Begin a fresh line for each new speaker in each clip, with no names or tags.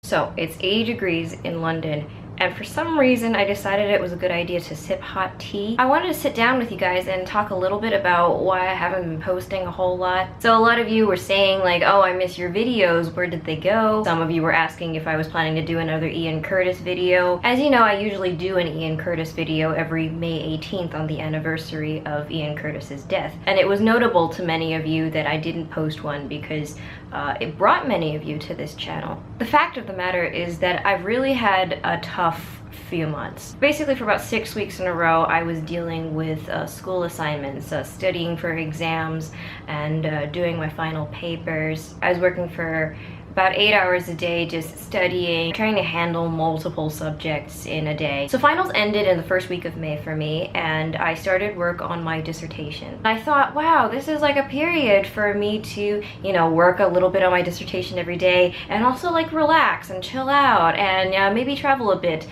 So it's 80 degrees in London, and for some reason I decided it was a good idea to sip hot tea. I wanted to sit down with you guys and talk a little bit about why I haven't been posting a whole lot. So a lot of you were saying like, oh, I miss your videos, where did they go? Some of you were asking if I was planning to do another Ian Curtis video. As you know, I usually do an Ian Curtis video every May 18th on the anniversary of Ian Curtis's death. And it was notable to many of you that I didn't post one because it brought many of you to this channel. The fact of the matter is that I've really had a tough few months. Basically for about 6 weeks in a row I was dealing with school assignments, studying for exams, and doing my final papers. I was working for about 8 hours a day just studying, trying to handle multiple subjects in a day. So finals ended in the first week of May for me, and I started work on my dissertation. I thought, wow, this is like a period for me to, you know, work a little bit on my dissertation every day and also like relax and chill out and maybe travel a bit.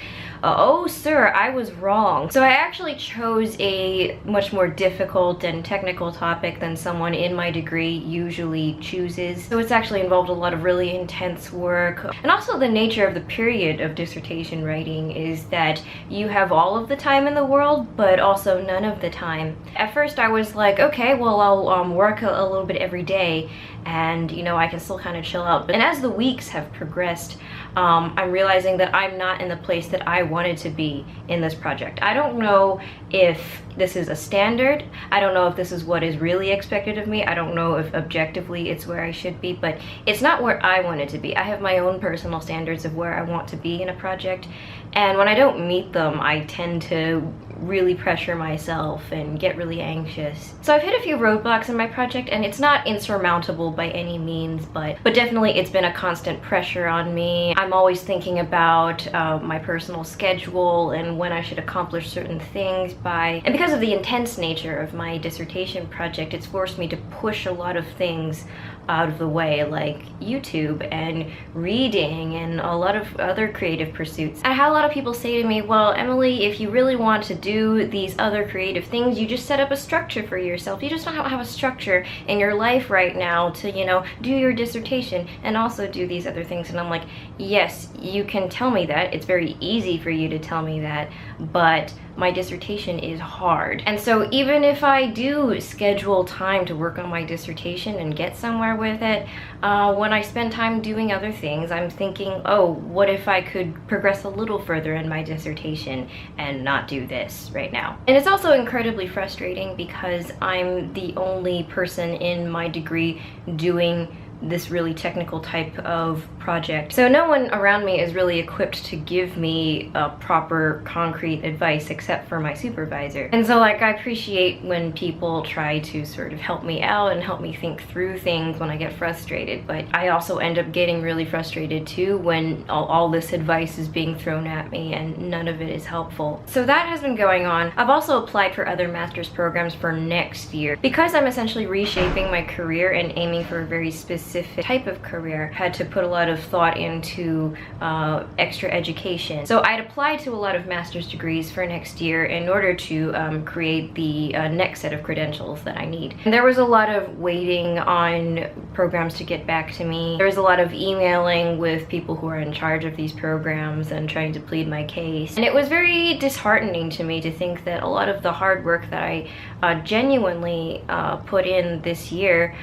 Oh sir, I was wrong. So I actually chose a much more difficult and technical topic than someone in my degree usually chooses. So it's actually involved a lot of really intense work. And also the nature of the period of dissertation writing is that you have all of the time in the world, but also none of the time. At first I was like, okay, well I'll work a little bit every day and you know I can still kind of chill out. And as the weeks have progressed, I'm realizing that I'm not in the place that I wanted to be in this project. I don't know if this is a standard. I don't know if this is what is really expected of me. I don't know if objectively it's where I should be, but it's not where I wanted to be. I have my own personal standards of where I want to be in a project, and when I don't meet them, I tend to really pressure myself and get really anxious. So I've hit a few roadblocks in my project, and it's not insurmountable by any means, but definitely it's been a constant pressure on me. I'm always thinking about my personal schedule and when I should accomplish certain things by. And because of the intense nature of my dissertation project, it's forced me to push a lot of things out of the way, like YouTube and reading and a lot of other creative pursuits. I had a lot of people say to me, well, Emily, if you really want to do these other creative things, you just set up a structure for yourself. You just don't have a structure in your life right now to, you know, do your dissertation and also do these other things. And I'm like, yes, you can tell me that. It's very easy for you to tell me that, but my dissertation is hard. And so even if I do schedule time to work on my dissertation and get somewhere with it, when I spend time doing other things, I'm thinking, oh, what if I could progress a little further in my dissertation and not do this right now? And it's also incredibly frustrating because I'm the only person in my degree doing this really technical type of project. So no one around me is really equipped to give me proper concrete advice except for my supervisor. And so like I appreciate when people try to sort of help me out and help me think through things when I get frustrated, but I also end up getting really frustrated too when all this advice is being thrown at me and none of it is helpful. So that has been going on. I've also applied for other master's programs for next year. Because I'm essentially reshaping my career and aiming for a very specific type of career, I had to put a lot of thought into extra education. So I'd applied to a lot of master's degrees for next year in order to create the next set of credentials that I need. And there was a lot of waiting on programs to get back to me. There was a lot of emailing with people who are in charge of these programs and trying to plead my case. And it was very disheartening to me to think that a lot of the hard work that I genuinely put in this year,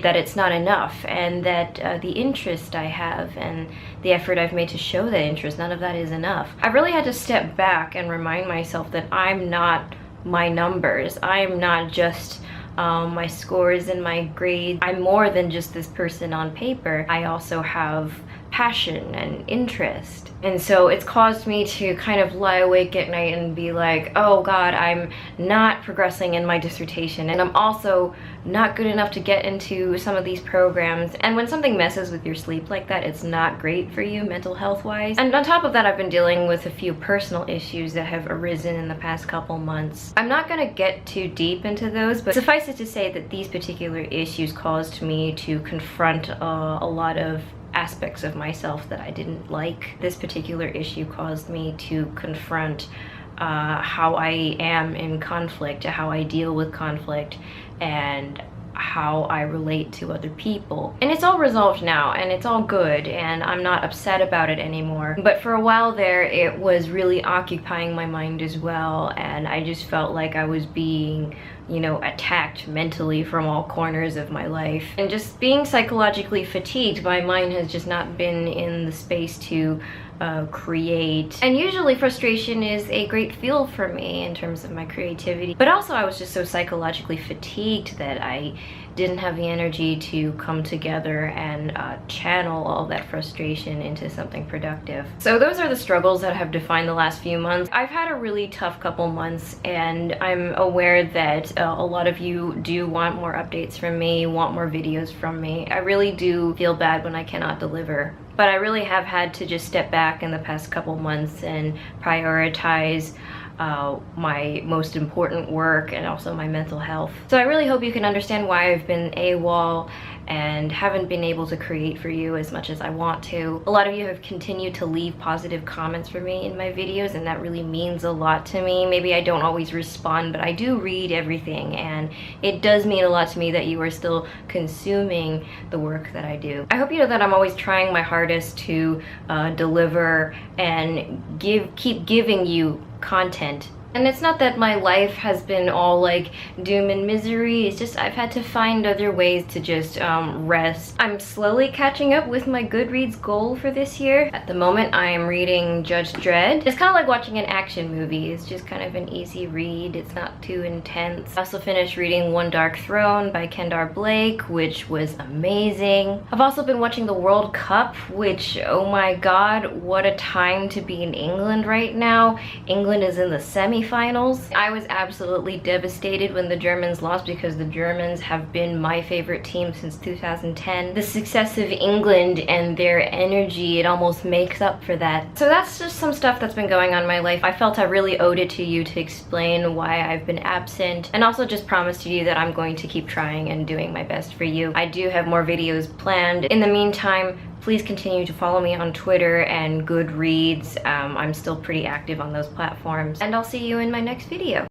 that it's not enough, and that the interest I have and the effort I've made to show that interest, none of that is enough. I really had to step back and remind myself that I'm not my numbers. I am not just my scores and my grades. I'm more than just this person on paper. I also have passion and interest. And so it's caused me to kind of lie awake at night and be like, oh God, I'm not progressing in my dissertation, and I'm also not good enough to get into some of these programs. And when something messes with your sleep like that, it's not great for you mental health wise. And on top of that, I've been dealing with a few personal issues that have arisen in the past couple months. I'm not gonna get too deep into those, but suffice it to say that these particular issues caused me to confront a lot of aspects of myself that I didn't like. This particular issue caused me to confront how I am in conflict, how I deal with conflict, and how I relate to other people. And it's all resolved now, and it's all good, and I'm not upset about it anymore. But for a while there, it was really occupying my mind as well, and I just felt like I was being, you know, attacked mentally from all corners of my life. And just being psychologically fatigued, my mind has just not been in the space to create. And usually frustration is a great fuel for me in terms of my creativity. But also I was just so psychologically fatigued that I didn't have the energy to come together and channel all that frustration into something productive. So those are the struggles that have defined the last few months. I've had a really tough couple months, and I'm aware that a lot of you do want more updates from me, want more videos from me. I really do feel bad when I cannot deliver. But I really have had to just step back in the past couple months and prioritize my most important work and also my mental health. So I really hope you can understand why I've been AWOL and haven't been able to create for you as much as I want to. A lot of you have continued to leave positive comments for me in my videos, and that really means a lot to me. Maybe I don't always respond, but I do read everything, and it does mean a lot to me that you are still consuming the work that I do. I hope you know that I'm always trying my hardest to deliver and keep giving you content. And it's not that my life has been all like doom and misery, it's just I've had to find other ways to just rest. I'm slowly catching up with my Goodreads goal for this year. At the moment I am reading Judge Dredd. It's kind of like watching an action movie. It's just kind of an easy read. It's not too intense. I also finished reading One Dark Throne by Kendar Blake, which was amazing. I've also been watching the World Cup, which, oh my god, what a time to be in England right now. England is in the semifinals. I was absolutely devastated when the Germans lost, because the Germans have been my favorite team since 2010. The success of England and their energy, it almost makes up for that. So that's just some stuff that's been going on in my life. I felt I really owed it to you to explain why I've been absent, and also just promise to you that I'm going to keep trying and doing my best for you. I do have more videos planned. In the meantime, please continue to follow me on Twitter and Goodreads. I'm still pretty active on those platforms, and I'll see you in my next video.